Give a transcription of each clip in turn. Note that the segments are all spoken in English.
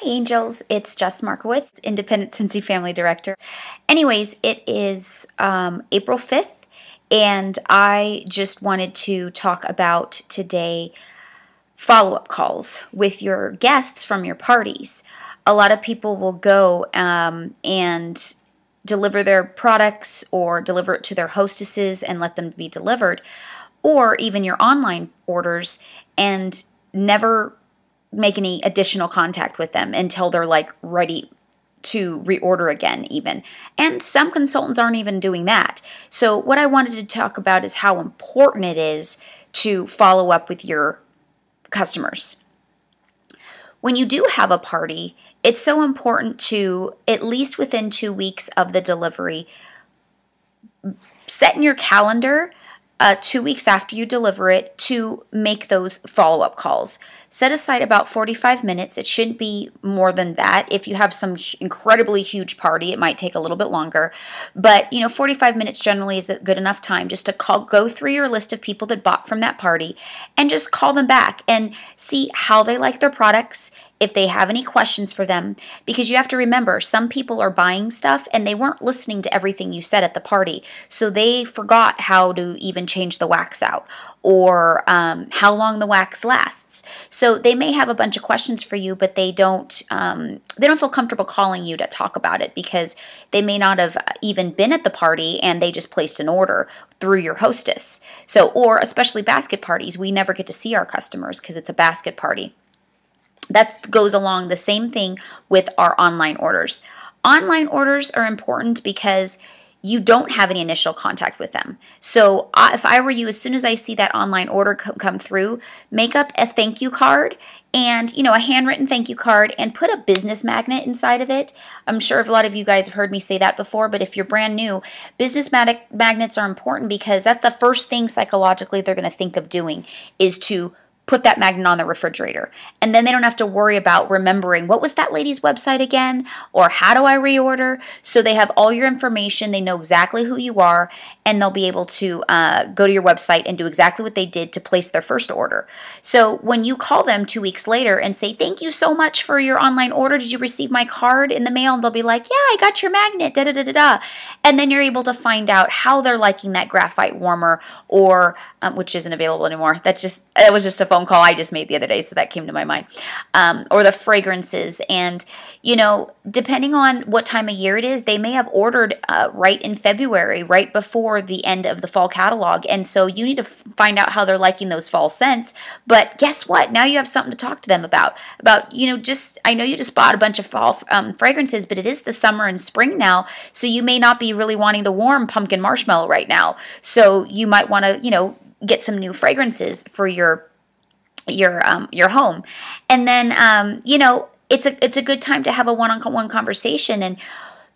Angels, it's Jess Markowitz, Independent Cincy Family Director. Anyways, it is April 5th, and I just wanted to talk about today follow-up calls with your guests from your parties. A lot of people will go and deliver their products or deliver it to their hostesses and let them be delivered, or even your online orders, and never make any additional contact with them until they're like ready to reorder again even. And some consultants aren't even doing that. So what I wanted to talk about is how important it is to follow up with your customers. When you do have a party, it's so important to, at least within 2 weeks of the delivery, set in your calendar 2 weeks after you deliver it to make those follow-up calls. Set aside about 45 minutes. It shouldn't be more than that. If you have some incredibly huge party, it might take a little bit longer. But, 45 minutes generally is a good enough time just to go through your list of people that bought from that party and just call them back and see how they like their products, if they have any questions for them, because you have to remember, some people are buying stuff and they weren't listening to everything you said at the party, so they forgot how to even change the wax out or how long the wax lasts. So they may have a bunch of questions for you, but they don't feel comfortable calling you to talk about it because they may not have even been at the party and they just placed an order through your hostess. So, or especially basket parties, we never get to see our customers because it's a basket party. That goes along the same thing with our online orders. Online orders are important because you don't have any initial contact with them. So if I were you, as soon as I see that online order come through, make up a thank you card and, a handwritten thank you card and put a business magnet inside of it. I'm sure a lot of you guys have heard me say that before, but if you're brand new, business magnets are important because that's the first thing psychologically they're going to think of doing is to put that magnet on the refrigerator. And then they don't have to worry about remembering what was that lady's website again, or how do I reorder? So they have all your information, they know exactly who you are, and they'll be able to go to your website and do exactly what they did to place their first order. So when you call them 2 weeks later and say, thank you so much for your online order, did you receive my card in the mail? And they'll be like, yeah, I got your magnet, da da da da da. And then you're able to find out how they're liking that graphite warmer, or which isn't available anymore. It was just a phone call I just made the other day, so that came to my mind. Or the fragrances. And, depending on what time of year it is, they may have ordered right in February, right before the end of the fall catalog. And so you need to find out how they're liking those fall scents. But guess what? Now you have something to talk to them about. I know you just bought a bunch of fall fragrances, but it is the summer and spring now, so you may not be really wanting to warm pumpkin marshmallow right now. So you might want to, get some new fragrances for your home. And then it's a good time to have a one-on-one conversation, and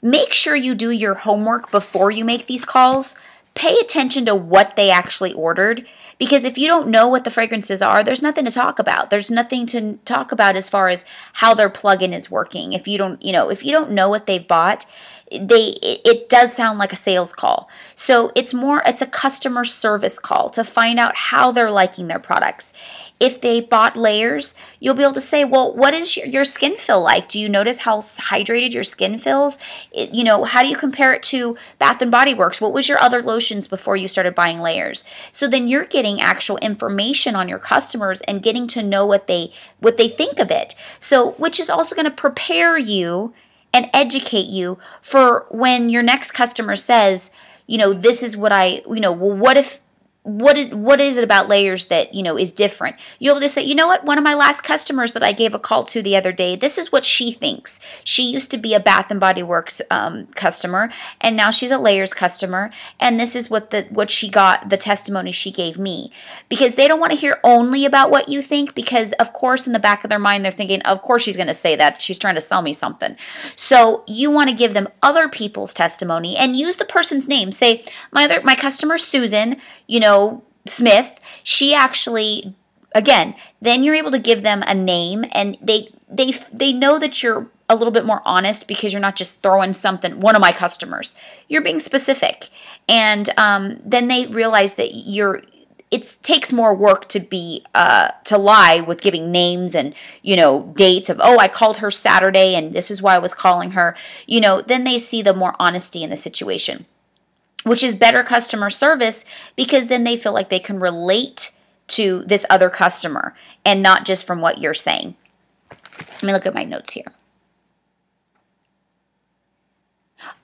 make sure you do your homework before you make these calls. Pay attention to what they actually ordered, because if you don't know what the fragrances are, there's nothing to talk about. There's nothing to talk about as far as how their plugin is working. If you don't know what they've bought, it does sound like a sales call. So it's a customer service call to find out how they're liking their products. If they bought layers, you'll be able to say, well, what does your skin feel like? Do you notice how hydrated your skin feels? How do you compare it to Bath & Body Works? What was your other lotions before you started buying layers? So then you're getting actual information on your customers and getting to know what they think of it. So, which is also going to prepare you and educate you for when your next customer says, this is what what is it about layers that, is different? You'll just say, you know what, one of my last customers that I gave a call to the other day, this is what she thinks. She used to be a Bath & Body Works customer, and now she's a Layers customer, and this is what she got, the testimony she gave me. Because they don't want to hear only about what you think, because, of course, in the back of their mind, they're thinking, of course she's going to say that. She's trying to sell me something. So you want to give them other people's testimony and use the person's name. Say, my customer, Susan, Smith, she actually, again, then you're able to give them a name, and they know that you're a little bit more honest because you're not just throwing something, one of my customers. You're being specific. And then they realize that it takes more work to be to lie with giving names and, you know, dates of, oh, I called her Saturday and this is why I was calling her, you know, then they see the more honesty in the situation, which is better customer service, because then they feel like they can relate to this other customer and not just from what you're saying. Let me look at my notes here.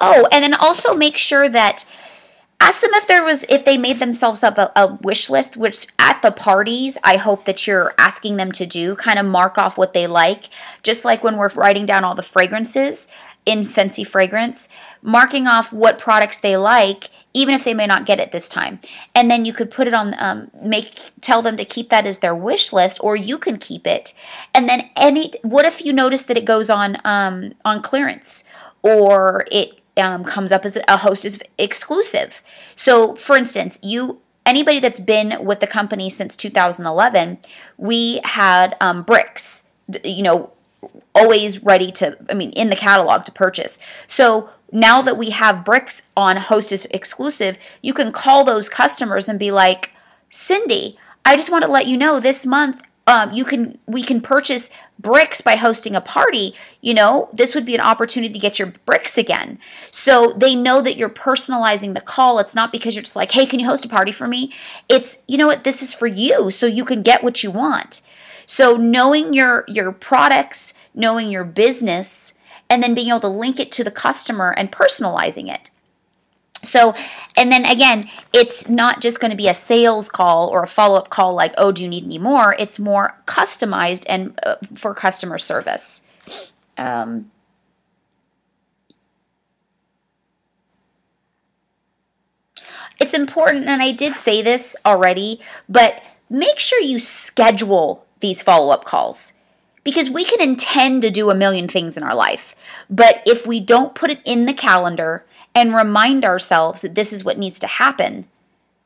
Oh, and then also make sure that, ask them if they made themselves up a wish list, which at the parties, I hope that you're asking them to do, kind of mark off what they like, just like when we're writing down all the fragrances in Scentsy Fragrance, marking off what products they like, even if they may not get it this time. And then you could put it on, tell them to keep that as their wish list, or you can keep it. And then what if you notice that it goes on clearance, or it comes up as a Hostess exclusive. So, for instance, anybody that's been with the company since 2011, we had bricks, you know, always ready to, in the catalog to purchase. So now that we have bricks on Hostess exclusive, you can call those customers and be like, Cindy, I just want to let you know this month we can purchase bricks by hosting a party. You know, this would be an opportunity to get your bricks again. So they know that you're personalizing the call. It's not because you're just like, hey, can you host a party for me? It's, you know what, this is for you, so you can get what you want. So knowing your products, knowing your business, and then being able to link it to the customer and personalizing it. So, and then again, it's not just going to be a sales call or a follow-up call like, oh, do you need any more? It's more customized and for customer service. It's important, and I did say this already, but make sure you schedule these follow-up calls, because we can intend to do a million things in our life, but if we don't put it in the calendar and remind ourselves that this is what needs to happen,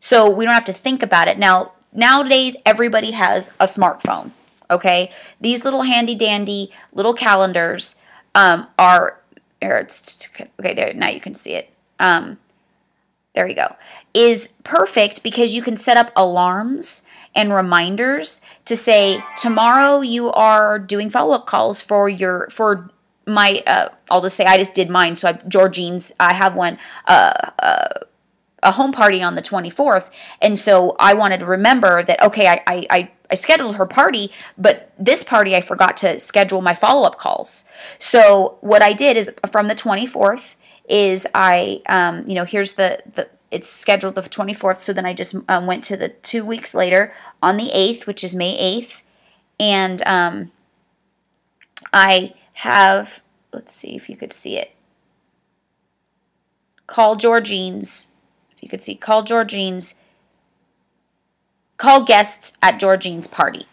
so we don't have to think about it. Now, nowadays, everybody has a smartphone, okay? These little handy-dandy little calendars okay, there, now you can see it. There we go. Is perfect because you can set up alarms and reminders to say, tomorrow you are doing follow-up calls for my, I'll just say I just did mine. So Georgine's, I have one, a home party on the 24th. And so I wanted to remember that, okay, I scheduled her party, but this party I forgot to schedule my follow-up calls. So what I did is from the 24th is here's it's scheduled the 24th, so then I just went to the 2 weeks later on the 8th, which is May 8th, and I have, let's see if you could see it, call Georgine's, if you could see, call guests at Georgine's party.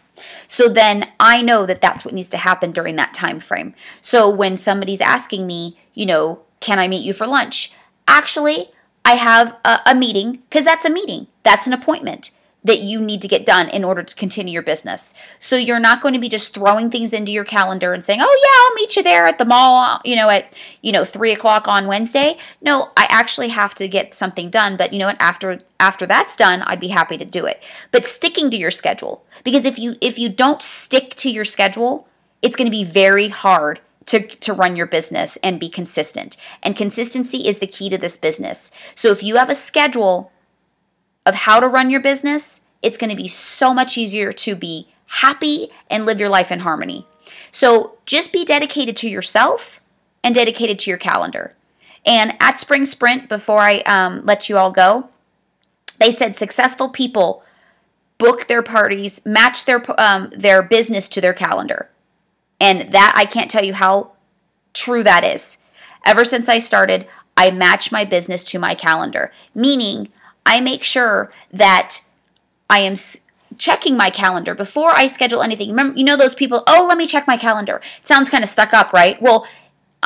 So then I know that that's what needs to happen during that time frame. So when somebody's asking me, you know, can I meet you for lunch? Actually, I have a meeting, because that's a meeting. That's an appointment that you need to get done in order to continue your business. So you're not going to be just throwing things into your calendar and saying, oh yeah, I'll meet you there at the mall, at 3 o'clock on Wednesday. No, I actually have to get something done. But you know what? After that's done, I'd be happy to do it. But sticking to your schedule, because if you don't stick to your schedule, it's going to be very hard to run your business and be consistent. And consistency is the key to this business. So if you have a schedule of how to run your business, it's going to be so much easier to be happy and live your life in harmony. So just be dedicated to yourself and dedicated to your calendar. And at Spring Sprint, before I let you all go, they said successful people book their parties, match their business to their calendar. And that, I can't tell you how true that is. Ever since I started, I match my business to my calendar, meaning I make sure that I am checking my calendar before I schedule anything. Remember, you know those people, oh, let me check my calendar. It sounds kind of stuck up, right? Well,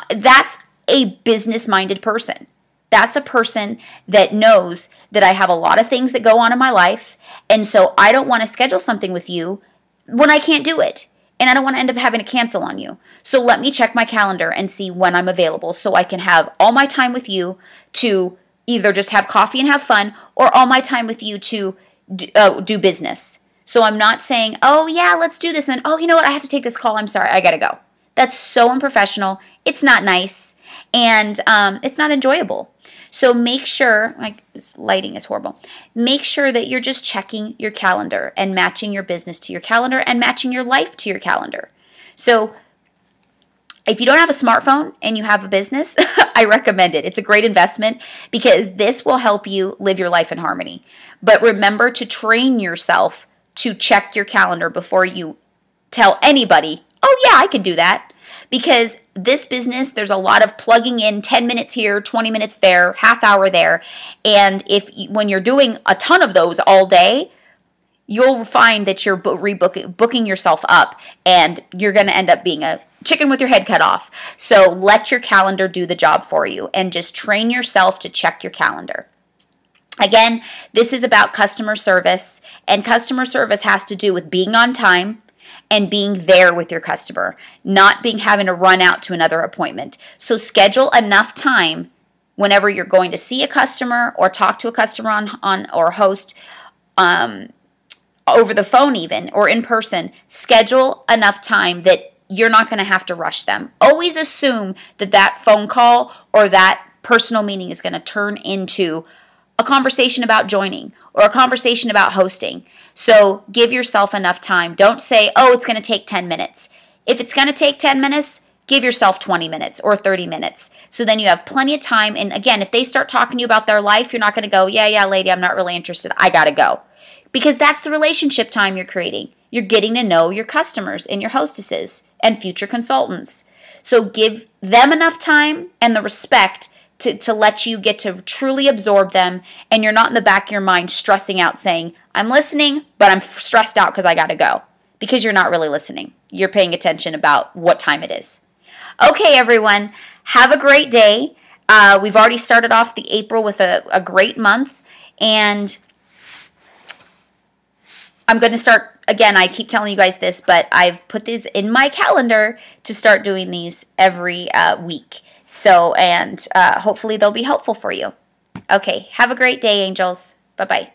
that's a business-minded person. That's a person that knows that I have a lot of things that go on in my life, and so I don't want to schedule something with you when I can't do it. And I don't want to end up having to cancel on you. So let me check my calendar and see when I'm available so I can have all my time with you to either just have coffee and have fun, or all my time with you to do business. So I'm not saying, oh yeah, let's do this, and then, oh, you know what, I have to take this call, I'm sorry, I gotta go. That's so unprofessional. It's not nice, and it's not enjoyable. So make sure, like, this lighting is horrible. Make sure that you're just checking your calendar and matching your business to your calendar and matching your life to your calendar. So if you don't have a smartphone and you have a business, I recommend it. It's a great investment because this will help you live your life in harmony. But remember to train yourself to check your calendar before you tell anybody, oh yeah, I can do that. Because this business, there's a lot of plugging in 10 minutes here, 20 minutes there, half hour there. And when you're doing a ton of those all day, you'll find that you're booking yourself up, and you're going to end up being a chicken with your head cut off. So let your calendar do the job for you, and just train yourself to check your calendar. Again, this is about customer service, and customer service has to do with being on time and being there with your customer, not having to run out to another appointment. So schedule enough time whenever you're going to see a customer or talk to a customer or host over the phone even, or in person. Schedule enough time that you're not going to have to rush them. Always assume that that phone call or that personal meeting is going to turn into a conversation about joining or a conversation about hosting. So give yourself enough time. Don't say, oh, it's going to take 10 minutes. If it's going to take 10 minutes, give yourself 20 minutes or 30 minutes. So then you have plenty of time. And again, if they start talking to you about their life, you're not going to go, yeah, lady, I'm not really interested. I got to go. Because that's the relationship time you're creating. You're getting to know your customers and your hostesses and future consultants. So give them enough time and the respect to let you get to truly absorb them, and you're not in the back of your mind stressing out saying, I'm listening, but I'm stressed out because I got to go. Because you're not really listening. You're paying attention about what time it is. Okay, everyone, have a great day. We've already started off the April with a great month, and I'm going to start, again, I keep telling you guys this, but I've put these in my calendar to start doing these every week. So, and hopefully they'll be helpful for you. Okay, have a great day, angels. Bye-bye.